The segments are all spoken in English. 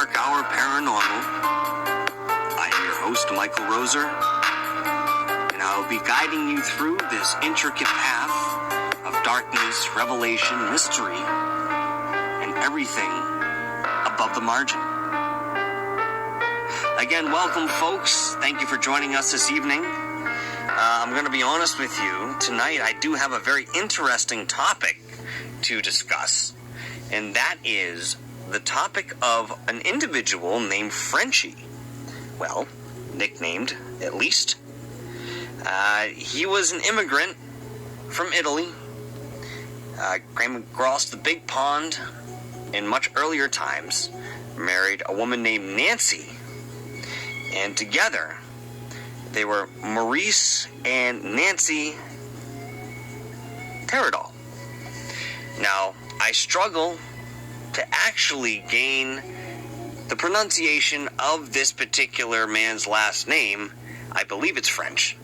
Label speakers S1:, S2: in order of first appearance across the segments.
S1: Dark Hour Paranormal. I am your host, Michael Roser, and I will be guiding you through this intricate path of darkness, revelation, mystery, and everything above the margin. Again, welcome, folks. Thank you for joining us this evening. I'm going to be honest with you. Tonight, I do have a very interesting topic to discuss, and that is the topic of an individual named Frenchie. Well, nicknamed, at least. He was an immigrant from Italy, came across the big pond in much earlier times, married a woman named Nancy, and together they were Maurice and Nancy Teradol. Now, I struggle to actually gain the pronunciation of this particular man's last name. I believe it's French,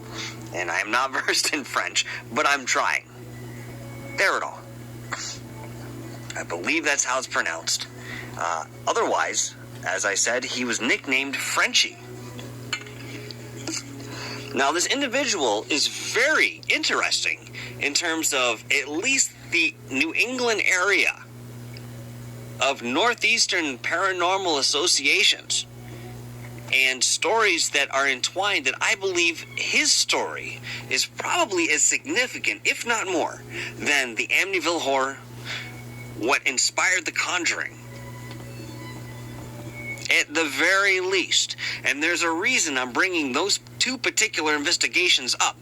S1: and I am not versed in French, but I'm trying. Teradol. I believe that's how it's pronounced. Otherwise, as I said, he was nicknamed Frenchie. Now, this individual is very interesting in terms of at least the New England area of Northeastern paranormal associations and stories that are entwined, that I believe his story is probably as significant, if not more, than the Amityville Horror, what inspired The Conjuring, at the very least. And there's a reason I'm bringing those two particular investigations up,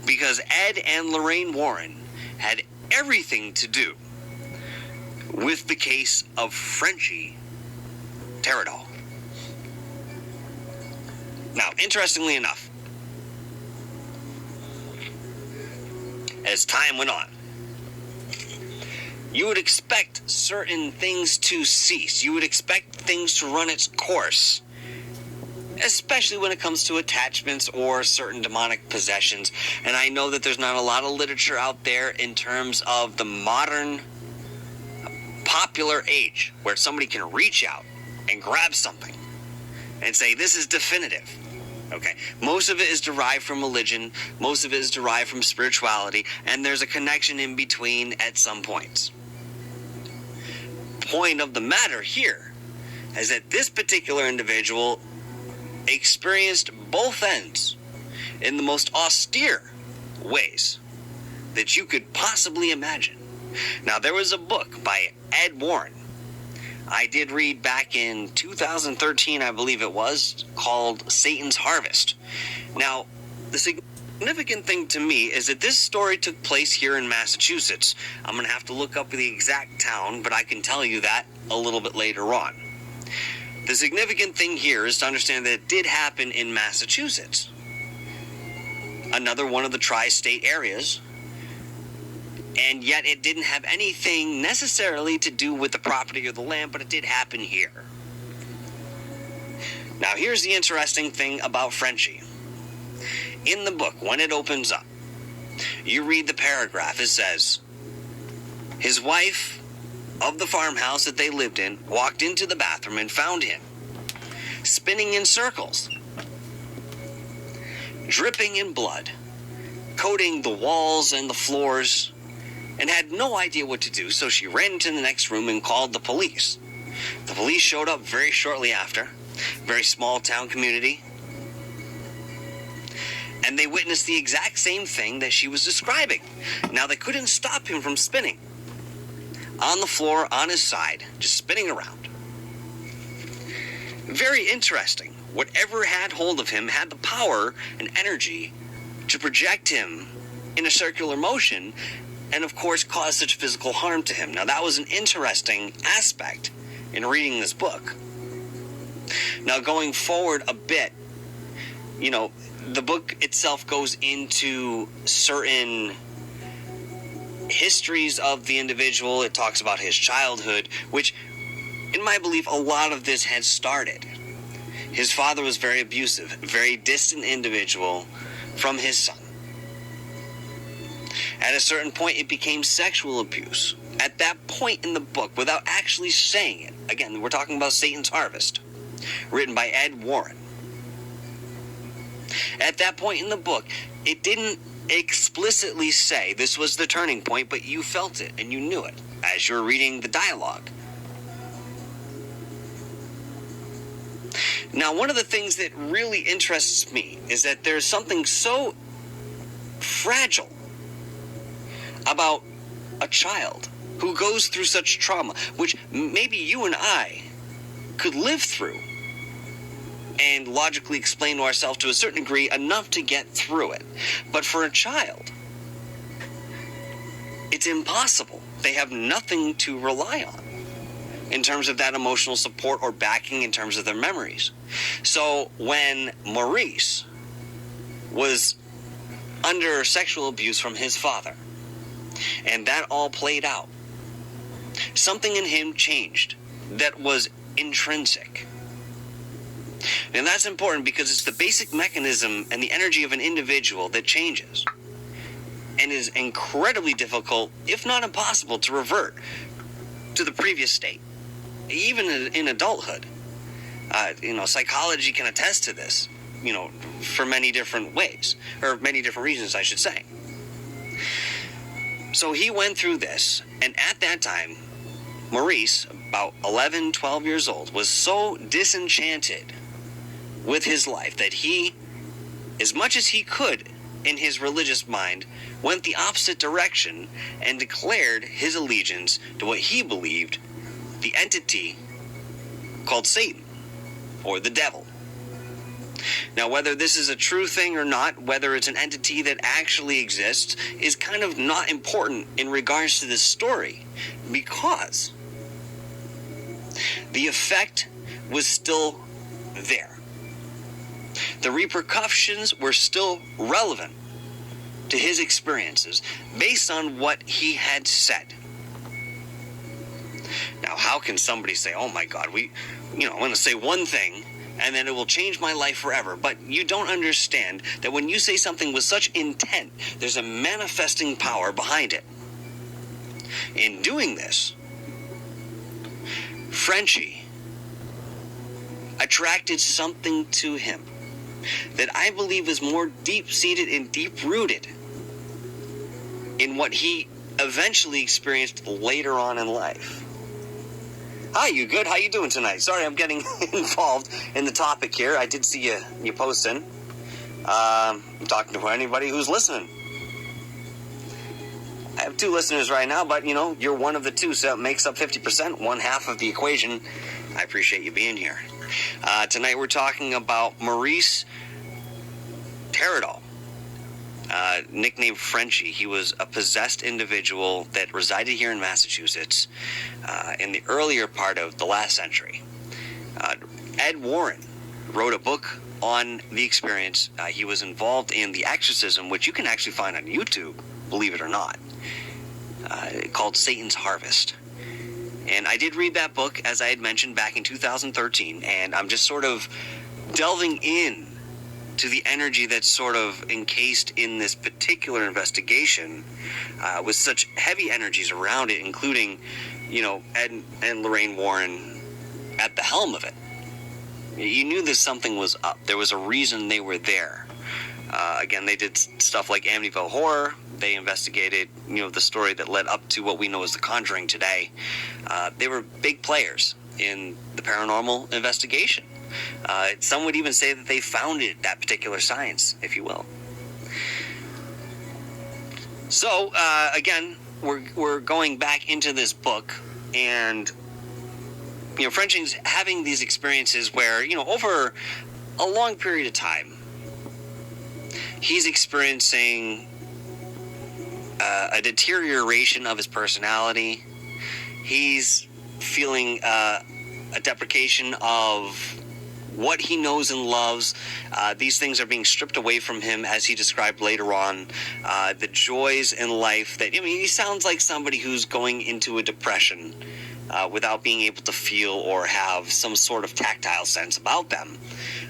S1: because Ed and Lorraine Warren had everything to do with the case of Frenchie Teradol. Now, interestingly enough, as time went on, you would expect certain things to cease. You would expect things to run its course, especially when it comes to attachments or certain demonic possessions. And I know that there's not a lot of literature out there in terms of the modern popular age where somebody can reach out and grab something and say, this is definitive. Okay, most of it is derived from religion, most of it is derived from spirituality, and there's a connection in between at some points. Point of the matter here is that this particular individual experienced both ends in the most austere ways that you could possibly imagine. Now, there was a book by Ed Warren I did read back in 2013, I believe it was, called Satan's Harvest. Now, the significant thing to me is that this story took place here in Massachusetts. I'm going to have to look up the exact town, but I can tell you that a little bit later on. The significant thing here is to understand that it did happen in Massachusetts, another one of the tri-state areas, and yet it didn't have anything necessarily to do with the property or the land, but it did happen here. Now, here's the interesting thing about Frenchie. In the book, when it opens up, you read the paragraph. It says, his wife of the farmhouse that they lived in walked into the bathroom and found him spinning in circles, dripping in blood, coating the walls and the floors, and had no idea what to do, so she ran into the next room and called the police. The police showed up very shortly after, very small town community, and they witnessed the exact same thing that she was describing. Now, they couldn't stop him from spinning on the floor, on his side, just spinning around. Very interesting. Whatever had hold of him had the power and energy to project him in a circular motion and, of course, cause such physical harm to him. Now, that was an interesting aspect in reading this book. Now, going forward a bit, you know, the book itself goes into certain histories of the individual. It talks about his childhood, which, in my belief, a lot of this had started. His father was very abusive, very distant individual from his son. At a certain point, it became sexual abuse. at that point in the book, without actually saying it, again, we're talking about Satan's Harvest, written by Ed Warren. At that point in the book, it didn't explicitly say this was the turning point, but you felt it and you knew it as you're reading the dialogue. Now, one of the things that really interests me is that there's something so fragile about a child who goes through such trauma, which maybe you and I could live through and logically explain to ourselves to a certain degree enough to get through it. But for a child, it's impossible. They have nothing to rely on in terms of that emotional support or backing in terms of their memories. So when Maurice was under sexual abuse from his father, and that all played out, something in him changed that was intrinsic. And that's important because it's the basic mechanism and the energy of an individual that changes and is incredibly difficult, if not impossible, to revert to the previous state, even in adulthood. Psychology can attest to this, for many different ways, or many different reasons, I should say. So he went through this, and at that time, Maurice, about 11, 12 years old, was so disenchanted with his life that he, as much as he could in his religious mind, went the opposite direction and declared his allegiance to what he believed the entity called Satan, or the devil. Now, whether this is a true thing or not, whether it's an entity that actually exists, is kind of not important in regards to this story, because the effect was still there. The repercussions were still relevant to his experiences based on what he had said. Now, how can somebody say, oh my God, I'm going to say one thing and then it will change my life forever? But you don't understand that when you say something with such intent, there's a manifesting power behind it. In doing this, Frenchie attracted something to him that I believe is more deep-seated and deep-rooted in what he eventually experienced later on in life. Hi, you good? How you doing tonight? Sorry, I'm getting involved in the topic here. I did see you posting. I'm talking to anybody who's listening. I have 2 listeners right now, but, you're one of the 2, so it makes up 50%, one half of the equation. I appreciate you being here. Tonight we're talking about Maurice Teredol, nicknamed Frenchie. He was a possessed individual that resided here in Massachusetts in the earlier part of the last century. Ed Warren wrote a book on the experience. He was involved in the exorcism, which you can actually find on YouTube, believe it or not, called Satan's Harvest. And I did read that book, as I had mentioned, back in 2013, and I'm just sort of delving in to the energy that's sort of encased in this particular investigation, with such heavy energies around it, including, Ed and Lorraine Warren at the helm of it. You knew that something was up. There was a reason they were there. Again, they did stuff like Amityville Horror. They investigated, the story that led up to what we know as The Conjuring today. They were big players in the paranormal investigation. Some would even say that they founded that particular science, if you will. So, again, we're going back into this book, and Frenchie's having these experiences where, over a long period of time, he's experiencing a deterioration of his personality. He's feeling a deprecation of what he knows and loves. These things are being stripped away from him, as he described later on. The joys in life that, he sounds like somebody who's going into a depression without being able to feel or have some sort of tactile sense about them.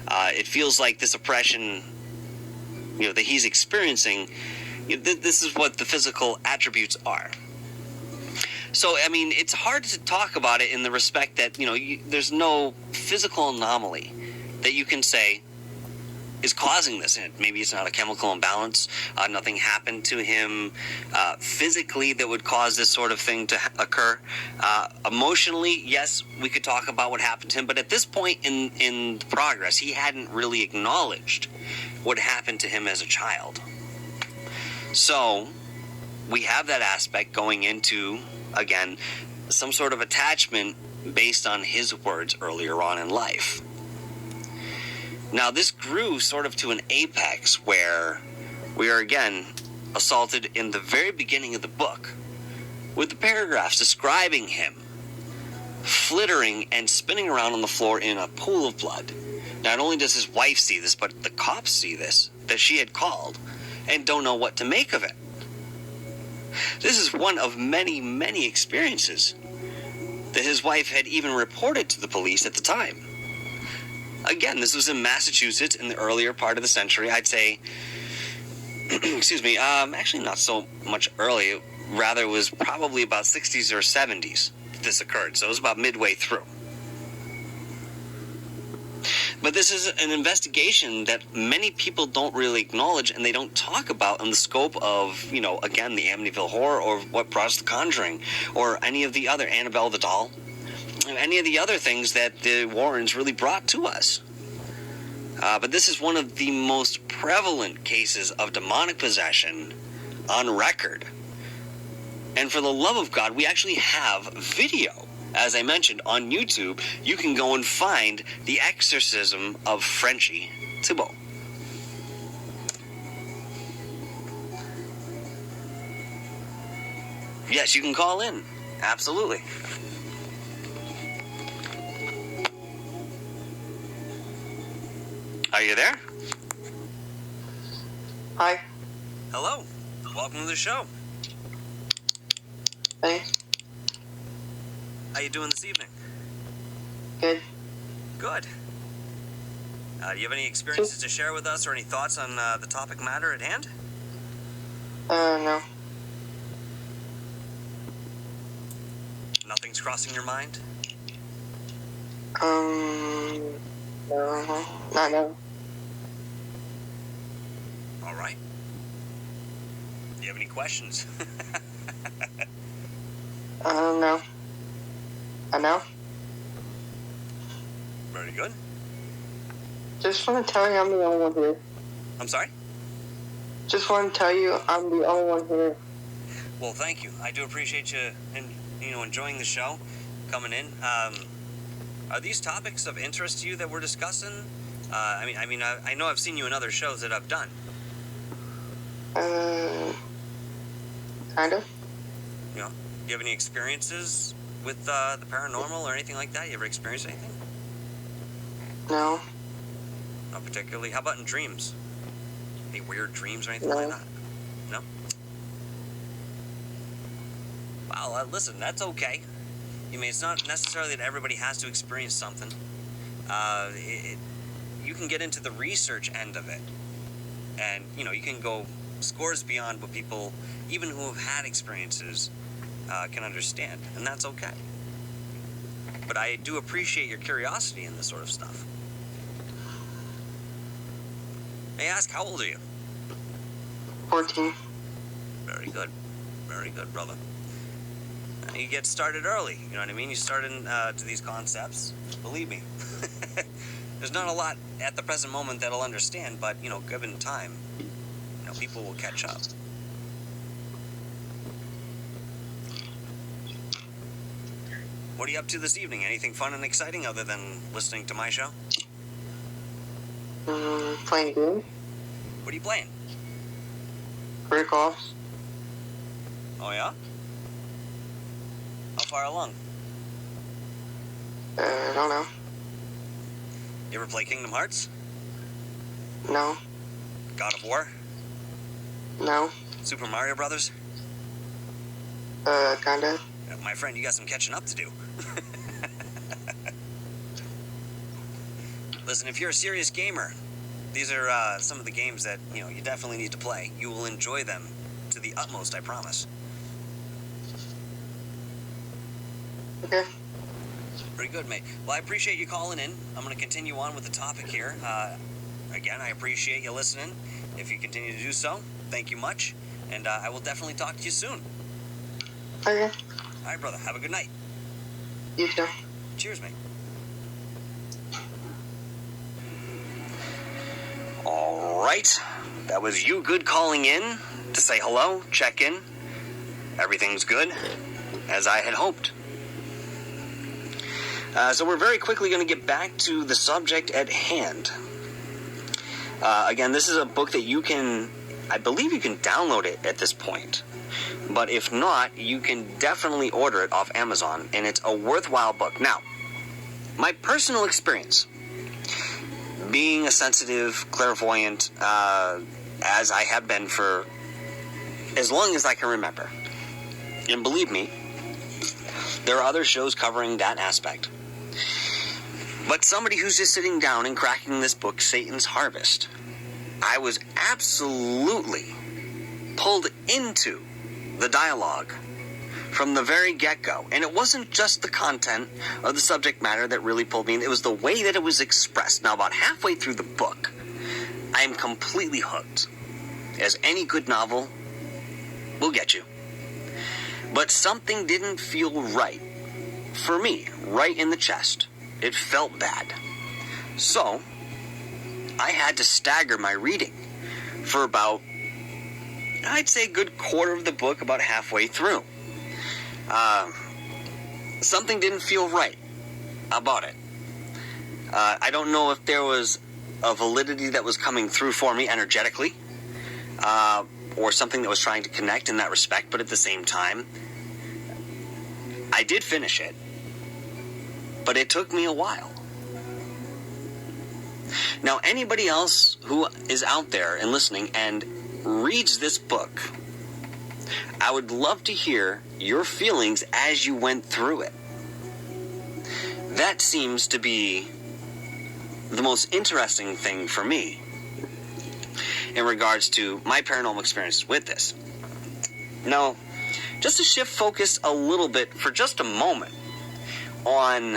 S1: It feels like this oppression, that he's experiencing, this is what the physical attributes are. So, I mean, it's hard to talk about it in the respect that, there's no physical anomaly that you can say is causing this. And maybe it's not a chemical imbalance. Nothing happened to him physically that would cause this sort of thing to occur. Emotionally, yes, we could talk about what happened to him. But at this point in the progress, he hadn't really acknowledged what happened to him as a child. So we have that aspect going into, again, some sort of attachment based on his words earlier on in life. Now, this grew sort of to an apex where we are again assaulted in the very beginning of the book with the paragraphs describing him flittering and spinning around on the floor in a pool of blood. Not only does his wife see this, but the cops see this, that she had called, and don't know what to make of it. This is one of many, many experiences that his wife had even reported to the police at the time. Again, this was in Massachusetts in the earlier part of the century. I'd say, excuse me, actually not so much early. Rather, it was probably about 60s or 70s this occurred. So it was about midway through. But this is an investigation that many people don't really acknowledge and they don't talk about in the scope of, again, the Amityville Horror or what brought us The Conjuring or any of the other, Annabelle the Doll, any of the other things that the Warrens really brought to us. But this is one of the most prevalent cases of demonic possession on record. And for the love of God, we actually have video. As I mentioned, on YouTube, you can go and find the exorcism of Frenchie Thibault. Yes, you can call in. Absolutely. Are you there?
S2: Hi.
S1: Hello. Welcome to the show.
S2: Hey.
S1: How you doing this evening?
S2: Good.
S1: Good. Do you have any experiences to share with us or any thoughts on the topic matter at hand?
S2: No.
S1: Nothing's crossing your mind?
S2: No. Not now.
S1: All right. Do you have any questions?
S2: No. No.
S1: Very good.
S2: Just want to tell you I'm the only one here.
S1: I'm sorry?
S2: Just want to tell you I'm the only one here.
S1: Well, thank you. I do appreciate you and enjoying the show, coming in. Are these topics of interest to you that we're discussing? I know I've seen you in other shows that I've done.
S2: Kind of.
S1: Do you have any experiences with the paranormal or anything like that? You ever experienced anything?
S2: No.
S1: Not particularly. How about in dreams? Any weird dreams or anything
S2: No.
S1: like that? No? Well, listen, that's okay. It's not necessarily that everybody has to experience something. You can get into the research end of it. And, you can go scores beyond what people, even who have had experiences, can understand. And that's okay. But I do appreciate your curiosity in this sort of stuff. May I ask, how old are you?
S2: 14.
S1: Very good. Very good, brother. You get started early, you know what I mean? You start into these concepts. Believe me. There's not a lot at the present moment that'll understand, but, given time, people will catch up. What are you up to this evening? Anything fun and exciting other than listening to my show?
S2: Playing game.
S1: What are you playing?
S2: Break offs.
S1: Oh, yeah? How far along?
S2: I don't know.
S1: You ever play Kingdom Hearts?
S2: No.
S1: God of War?
S2: No.
S1: Super Mario Brothers?
S2: Kinda.
S1: My friend, you got some catching up to do. Listen, if you're a serious gamer, these are some of the games that, you definitely need to play. You will enjoy them to the utmost, I promise.
S2: Okay.
S1: Pretty good, mate. Well, I appreciate you calling in. I'm going to continue on with the topic here. Again, I appreciate you listening. If you continue to do so, thank you much. And I will definitely talk to you soon.
S2: Okay.
S1: All right, brother. Have a good night.
S2: You too.
S1: Cheers, mate. All right. That was you good calling in to say hello, check in. Everything's good, as I had hoped. So we're very quickly going to get back to the subject at hand. Again, this is a book that you can, I believe you can download it at this point. But if not, you can definitely order it off Amazon, and it's a worthwhile book. Now, my personal experience, being a sensitive, clairvoyant, as I have been for as long as I can remember, and believe me, there are other shows covering that aspect. But somebody who's just sitting down and cracking this book, Satan's Harvest, I was absolutely pulled into the dialogue from the very get-go. And it wasn't just the content or the subject matter that really pulled me in. It was the way that it was expressed. Now, about halfway through the book, I am completely hooked, as any good novel will get you. But something didn't feel right for me, right in the chest. It felt bad. So, I had to stagger my reading for about, I'd say, a good quarter of the book, about halfway through. Something didn't feel right about it. I don't know if there was a validity that was coming through for me energetically, or something that was trying to connect in that respect, but at the same time, I did finish it, but it took me a while. Now, anybody else who is out there and listening and reads this book, I would love to hear your feelings as you went through it. That seems to be the most interesting thing for me in regards to my paranormal experiences with this. Now, just to shift focus a little bit for just a moment on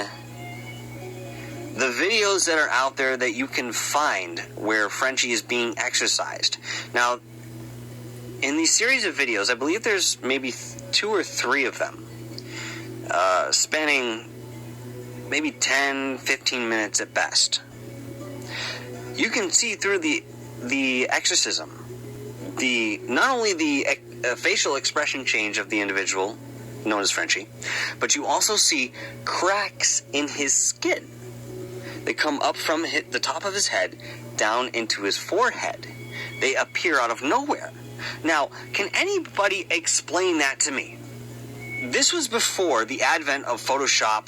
S1: the videos that are out there that you can find where Frenchie is being exorcised. Now, in these series of videos, I believe there's maybe 2 or 3 of them, spanning maybe 10, 15 minutes at best. You can see through the exorcism, not only the facial expression change of the individual, known as Frenchie, but you also see cracks in his skin. They come up from the top of his head down into his forehead. They appear out of nowhere. Now, can anybody explain that to me? This was before the advent of Photoshop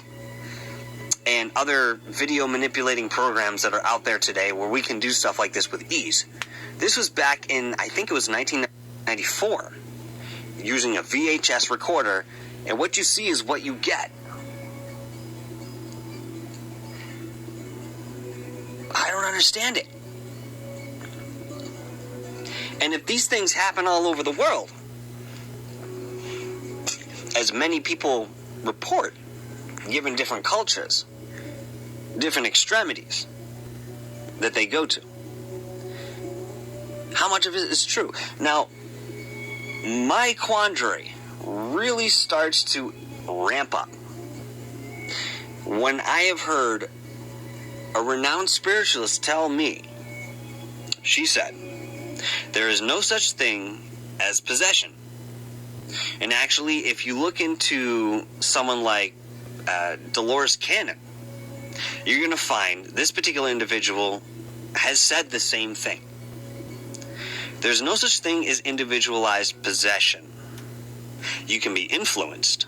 S1: and other video manipulating programs that are out there today where we can do stuff like this with ease. This was back in, I think it was 1994, using a VHS recorder, and what you see is what you get. I don't understand it. And if these things happen all over the world, as many people report, given different cultures, different extremities that they go to, how much of it is true? Now, my quandary really starts to ramp up when I have heard a renowned spiritualist tell me, she said, there is no such thing as possession. And actually, if you look into someone like Dolores Cannon, you're going to find this particular individual has said the same thing. There's no such thing as individualized possession. You can be influenced,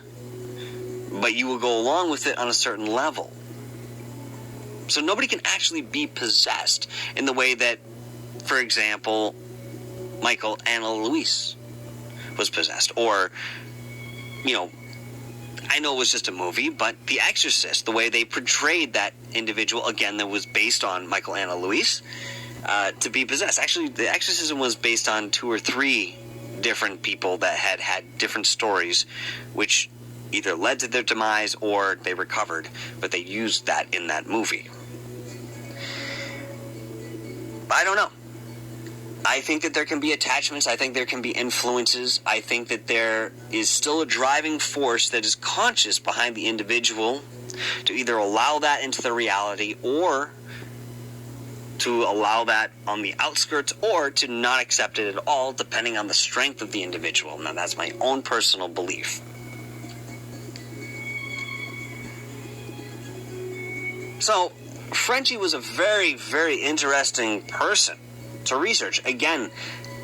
S1: but you will go along with it on a certain level. So nobody can actually be possessed in the way that, for example, Michael Anna Luis was possessed. Or, I know it was just a movie, but The Exorcist, the way they portrayed that individual, again, that was based on Michael Anna Luis, to be possessed. Actually, The Exorcism was based on 2 or 3 different people that had different stories, which either led to their demise or they recovered, but they used that in that movie. I don't know. I think that there can be attachments. I think there can be influences. I think that there is still a driving force that is conscious behind the individual to either allow that into the reality or to allow that on the outskirts or to not accept it at all, depending on the strength of the individual. Now, that's my own personal belief. So, Frenchie was a very, very interesting person to research. Again,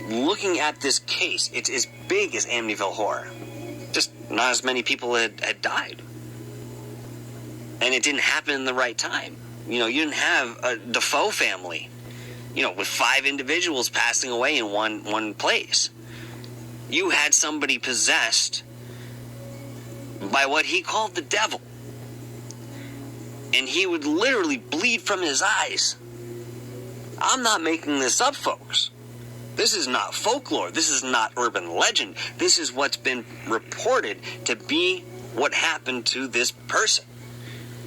S1: looking at this case, it's as big as Amityville Horror. Just not as many people had died. And it didn't happen in the right time. You know, you didn't have a Defoe family, you know, with 5 individuals passing away in one place. You had somebody possessed by what he called the devil. And he would literally bleed from his eyes. I'm not making this up, folks. This is not folklore. This is not urban legend. This is what's been reported to be what happened to this person.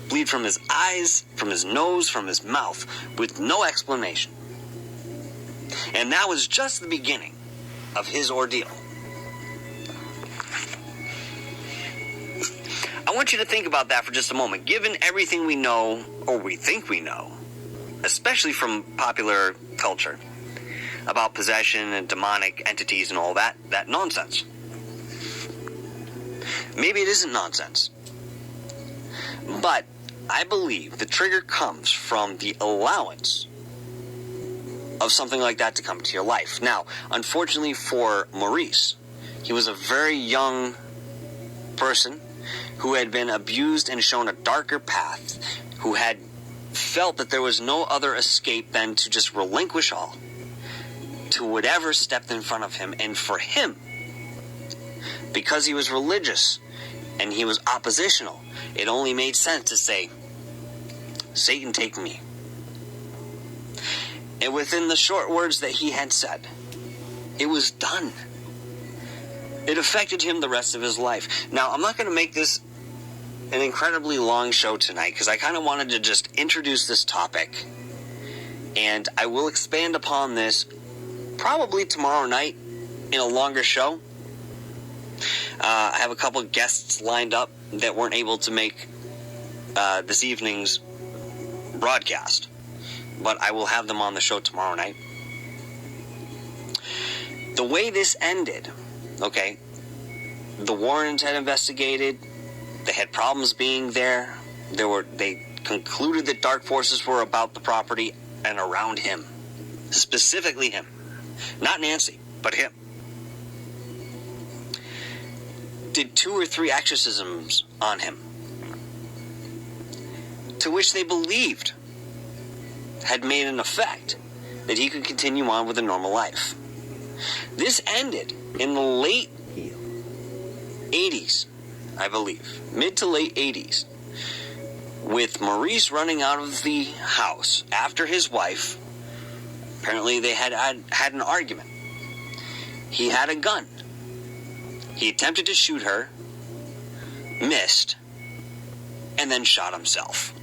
S1: Bleed from his eyes, from his nose, from his mouth, with no explanation. And that was just the beginning of his ordeal. I want you to think about that for just a moment. Given everything we know, or we think we know, especially from popular culture, about possession and demonic entities and all that nonsense. Maybe it isn't nonsense. But I believe the trigger comes from the allowance of something like that to come into your life. Now, unfortunately for Maurice, he was a very young person who had been abused and shown a darker path, who had felt that there was no other escape than to just relinquish all to whatever stepped in front of him. And for him, because he was religious and he was oppositional, it only made sense to say, Satan, take me. And within the short words that he had said, it was done. It affected him the rest of his life. Now, I'm not going to make this an incredibly long show tonight because I kind of wanted to just introduce this topic. And I will expand upon this probably tomorrow night in a longer show. I have a couple of guests lined up that weren't able to make this evening's broadcast, but I will have them on the show tomorrow night. The way this ended, okay, the Warrens had investigated. They had problems being there. They concluded that dark forces were about the property and around him, specifically him, not Nancy, but him. Did 2 or 3 exorcisms on him, to which they believed had made an effect that he could continue on with a normal life. This ended in the late 80s, I believe, mid to late 80s, with Maurice running out of the house after his wife. Apparently they had an argument. He had a gun. He attempted to shoot her, missed, and then shot himself.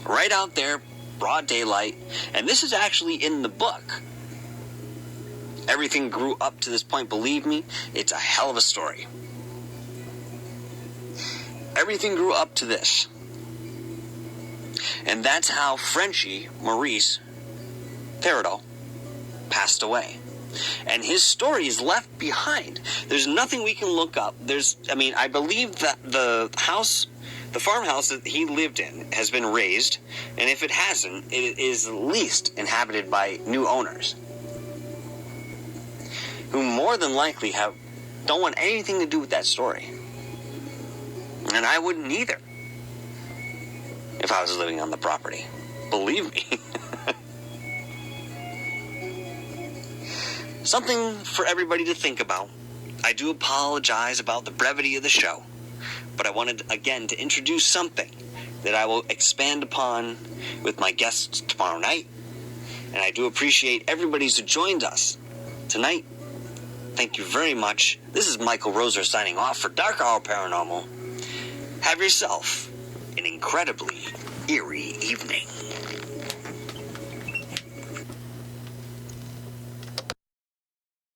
S1: Right out there, broad daylight. And this is actually in the book. Everything grew up to this point. Believe me, it's a hell of a story. Everything grew up to this. And that's how Frenchie Maurice Peridot passed away. And his story is left behind. There's nothing we can look up. I believe that the farmhouse that he lived in has been razed, and if it hasn't, it is at least inhabited by new owners, who more than likely don't want anything to do with that story. And I wouldn't either, if I was living on the property. Believe me. Something for everybody to think about. I do apologize about the brevity of the show, but I wanted, again, to introduce something that I will expand upon with my guests tomorrow night. And I do appreciate everybody who joined us tonight Thank you very much. This is Michael Roser signing off for Dark Hour Paranormal. Have yourself an incredibly eerie evening.